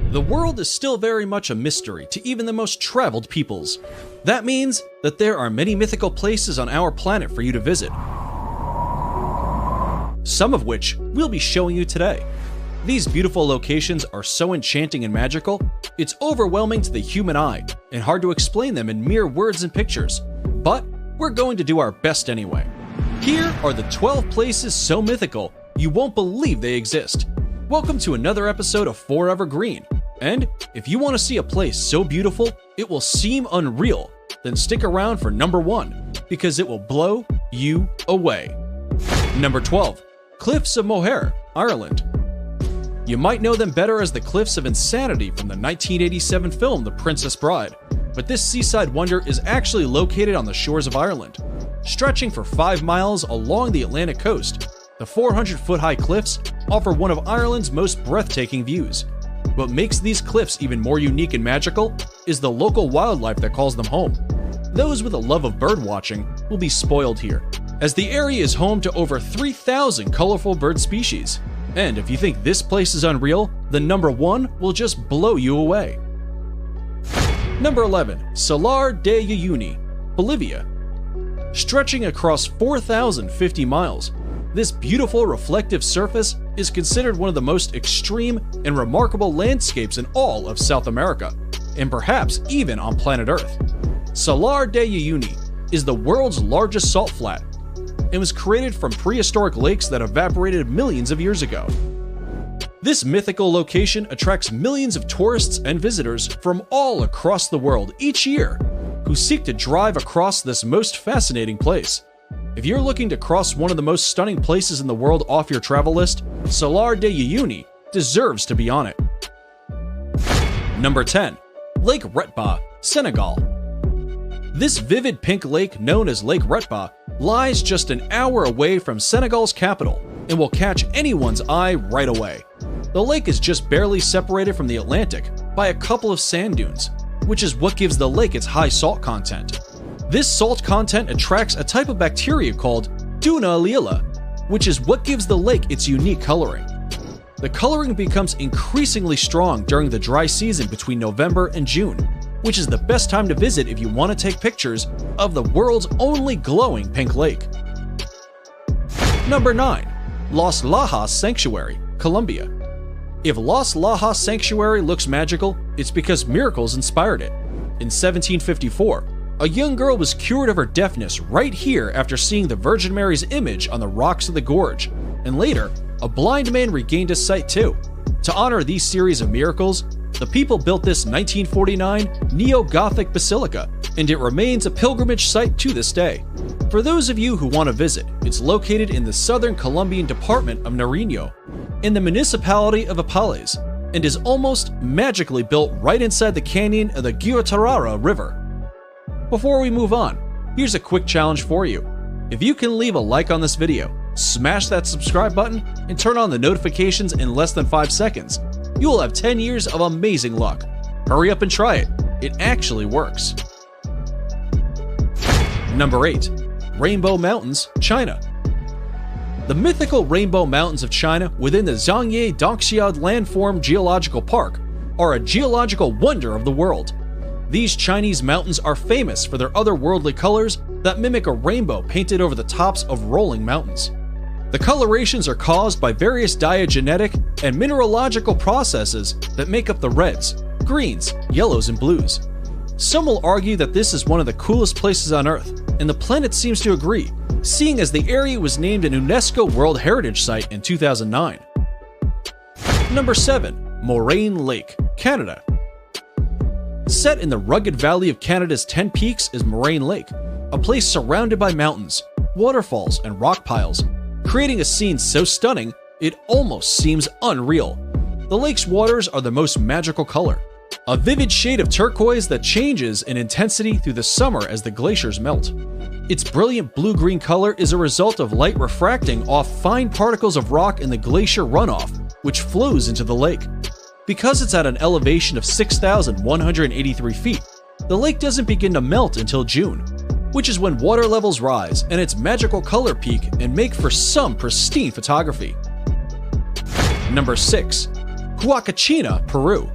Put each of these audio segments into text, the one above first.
The world is still very much a mystery to even the most traveled peoples. That means that there are many mythical places on our planet for you to visit, some of which we'll be showing you today. These beautiful locations are so enchanting and magical, it's overwhelming to the human eye and hard to explain them in mere words and pictures. But we're going to do our best anyway. Here are the 12 places so mythical you won't believe they exist. Welcome to another episode of Forever Green. And if you want to see a place so beautiful it will seem unreal, then stick around for number 1, because it will blow you away. Number 12. Cliffs of Moher, Ireland. You might know them better as the Cliffs of Insanity from the 1987 film The Princess Bride, but this seaside wonder is actually located on the shores of Ireland. Stretching for 5 miles along the Atlantic coast, the 400-foot-high cliffs offer one of Ireland's most breathtaking views. What makes these cliffs even more unique and magical is the local wildlife that calls them home. Those with a love of birdwatching will be spoiled here, as the area is home to over 3,000 colorful bird species. And if you think this place is unreal, then number 1 will just blow you away. Number 11. Salar de Uyuni, Bolivia. Stretching across 4,050 miles, this beautiful reflective surface is considered one of the most extreme and remarkable landscapes in all of South America, and perhaps even on planet Earth. Salar de Uyuni is the world's largest salt flat, and was created from prehistoric lakes that evaporated millions of years ago. This mythical location attracts millions of tourists and visitors from all across the world each year who seek to drive across this most fascinating place. If you're looking to cross one of the most stunning places in the world off your travel list, Salar de Uyuni deserves to be on it. Number 10. Lake Retba, Senegal. This vivid pink lake known as Lake Retba lies just an hour away from Senegal's capital and will catch anyone's eye right away. The lake is just barely separated from the Atlantic by a couple of sand dunes, which is what gives the lake its high salt content. This salt content attracts a type of bacteria called Duna lila, which is what gives the lake its unique coloring. The coloring becomes increasingly strong during the dry season between November and June, which is the best time to visit if you want to take pictures of the world's only glowing pink lake. Number 9. Los Lajas Sanctuary, Colombia. If Los Lajas Sanctuary looks magical, it's because miracles inspired it. In 1754, a young girl was cured of her deafness right here after seeing the Virgin Mary's image on the rocks of the gorge, and later, a blind man regained his sight too. To honor these series of miracles, the people built this 1949 neo-Gothic basilica, and it remains a pilgrimage site to this day. For those of you who want to visit, it's located in the southern Colombian department of Nariño, in the municipality of Apales, and is almost magically built right inside the canyon of the Guatarrara River. Before we move on, here's a quick challenge for you. If you can leave a like on this video, smash that subscribe button, and turn on the notifications in less than 5 seconds, you will have 10 years of amazing luck. Hurry up and try it. It actually works. Number 8. Rainbow Mountains, China. The mythical Rainbow Mountains of China within the Zhangye Doxiad Landform Geological Park are a geological wonder of the world. These Chinese mountains are famous for their otherworldly colors that mimic a rainbow painted over the tops of rolling mountains. The colorations are caused by various diagenetic and mineralogical processes that make up the reds, greens, yellows, and blues. Some will argue that this is one of the coolest places on Earth, and the planet seems to agree, seeing as the area was named an UNESCO World Heritage Site in 2009. Number 7. Moraine Lake, Canada. Set in the rugged valley of Canada's 10 peaks is Moraine Lake, a place surrounded by mountains, waterfalls, and rock piles, creating a scene so stunning it almost seems unreal. The lake's waters are the most magical color, a vivid shade of turquoise that changes in intensity through the summer as the glaciers melt. Its brilliant blue-green color is a result of light refracting off fine particles of rock in the glacier runoff, which flows into the lake. Because it's at an elevation of 6,183 feet, the lake doesn't begin to melt until June, which is when water levels rise and its magical color peak and make for some pristine photography. Number 6. Huacachina, Peru.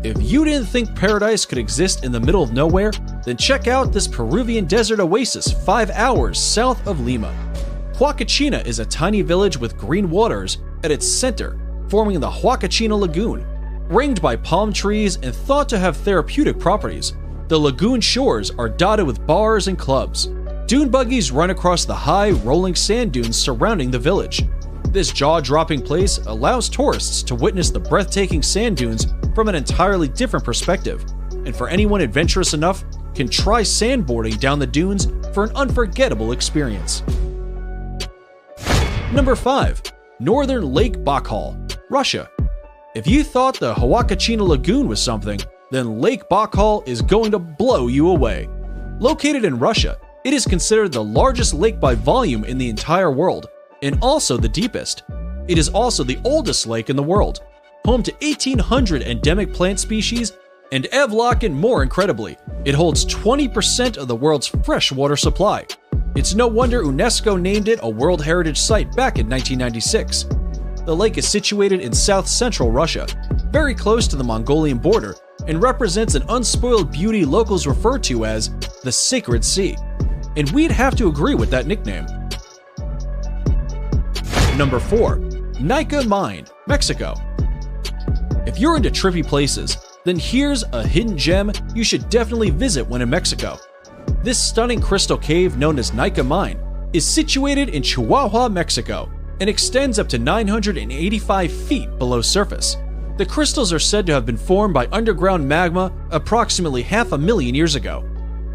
If you didn't think paradise could exist in the middle of nowhere, then check out this Peruvian desert oasis 5 hours south of Lima. Huacachina is a tiny village with green waters at its center, forming the Huacachina Lagoon. Ringed by palm trees and thought to have therapeutic properties, the lagoon shores are dotted with bars and clubs. Dune buggies run across the high, rolling sand dunes surrounding the village. This jaw-dropping place allows tourists to witness the breathtaking sand dunes from an entirely different perspective, and for anyone adventurous enough, can try sandboarding down the dunes for an unforgettable experience. Number 5. Northern Lake Baikal, Russia. If you thought the Huacachina Lagoon was something, then Lake Baikal is going to blow you away. Located in Russia, it is considered the largest lake by volume in the entire world, and also the deepest. It is also the oldest lake in the world, home to 1,800 endemic plant species, and Evlock, and more incredibly, it holds 20% of the world's freshwater supply. It's no wonder UNESCO named it a World Heritage Site back in 1996. The lake is situated in south-central Russia, very close to the Mongolian border, and represents an unspoiled beauty locals refer to as the Sacred Sea. And we'd have to agree with that nickname. Number 4. Nika Mine, Mexico. If you're into trippy places, then here's a hidden gem you should definitely visit when in Mexico. This stunning crystal cave known as Nika Mine is situated in Chihuahua, Mexico, and extends up to 985 feet below surface. The crystals are said to have been formed by underground magma approximately 500,000 years ago.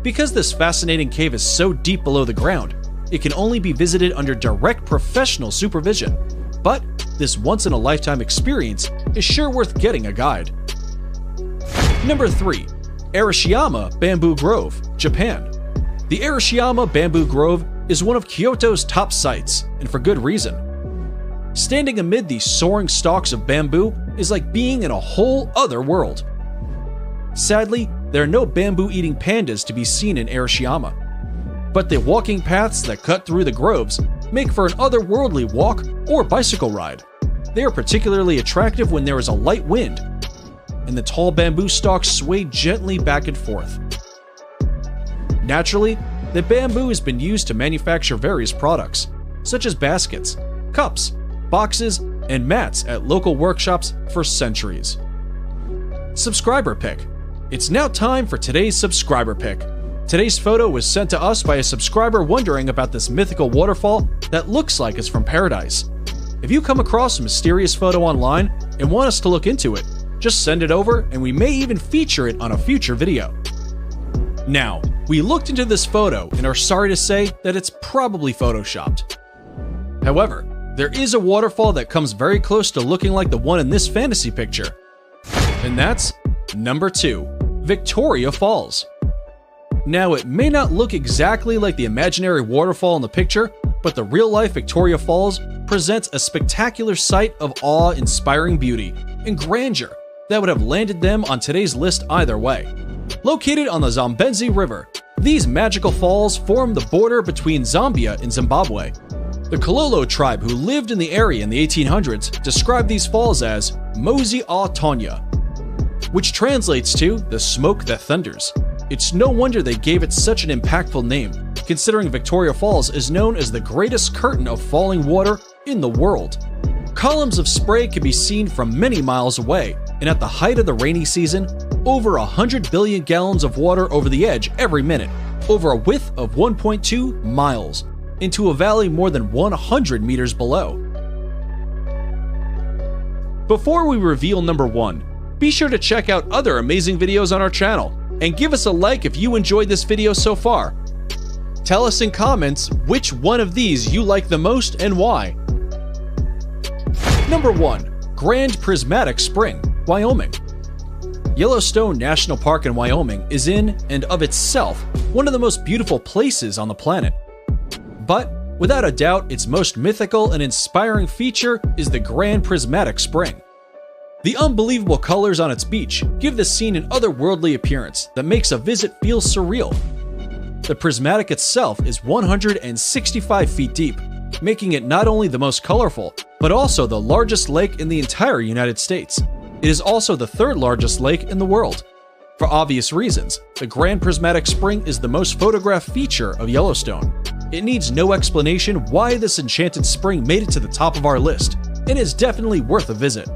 Because this fascinating cave is so deep below the ground, it can only be visited under direct professional supervision. But this once-in-a-lifetime experience is sure worth getting a guide. Number 3. Arashiyama Bamboo Grove, Japan. The Arashiyama Bamboo Grove is one of Kyoto's top sites, and for good reason. Standing amid these soaring stalks of bamboo is like being in a whole other world. Sadly, there are no bamboo-eating pandas to be seen in Arashiyama, but the walking paths that cut through the groves make for an otherworldly walk or bicycle ride. They are particularly attractive when there is a light wind, and the tall bamboo stalks sway gently back and forth. Naturally, the bamboo has been used to manufacture various products, such as baskets, cups, boxes, and mats at local workshops for centuries. Subscriber pick. It's now time for today's subscriber pick. Today's photo was sent to us by a subscriber wondering about this mythical waterfall that looks like it's from paradise. If you come across a mysterious photo online and want us to look into it, just send it over and we may even feature it on a future video. Now, we looked into this photo and are sorry to say that it's probably photoshopped. However, there is a waterfall that comes very close to looking like the one in this fantasy picture. And that's number 2, Victoria Falls. Now, it may not look exactly like the imaginary waterfall in the picture, but the real-life Victoria Falls presents a spectacular sight of awe-inspiring beauty and grandeur that would have landed them on today's list either way. Located on the Zambezi River, these magical falls form the border between Zambia and Zimbabwe. The Kololo tribe who lived in the area in the 1800s described these falls as Mozi a Tonya, which translates to the smoke that thunders. It's no wonder they gave it such an impactful name, considering Victoria Falls is known as the greatest curtain of falling water in the world. Columns of spray can be seen from many miles away, and at the height of the rainy season, over 100 billion gallons of water over the edge every minute, over a width of 1.2 miles, into a valley more than 100 meters below. Before we reveal number 1, be sure to check out other amazing videos on our channel, and give us a like if you enjoyed this video so far. Tell us in comments which one of these you like the most and why. Number 1. Grand Prismatic Spring, Wyoming. Yellowstone National Park in Wyoming is in and of itself one of the most beautiful places on the planet. But without a doubt, its most mythical and inspiring feature is the Grand Prismatic Spring. The unbelievable colors on its beach give the scene an otherworldly appearance that makes a visit feel surreal. The prismatic itself is 165 feet deep, making it not only the most colorful, but also the largest lake in the entire United States. It is also the third largest lake in the world. For obvious reasons, the Grand Prismatic Spring is the most photographed feature of Yellowstone. It needs no explanation why this enchanted spring made it to the top of our list, and is definitely worth a visit.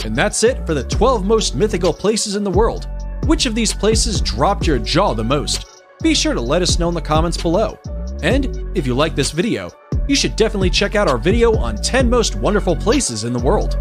And that's it for the 12 most mythical places in the world. Which of these places dropped your jaw the most? Be sure to let us know in the comments below. And if you like this video, you should definitely check out our video on 10 most wonderful places in the world.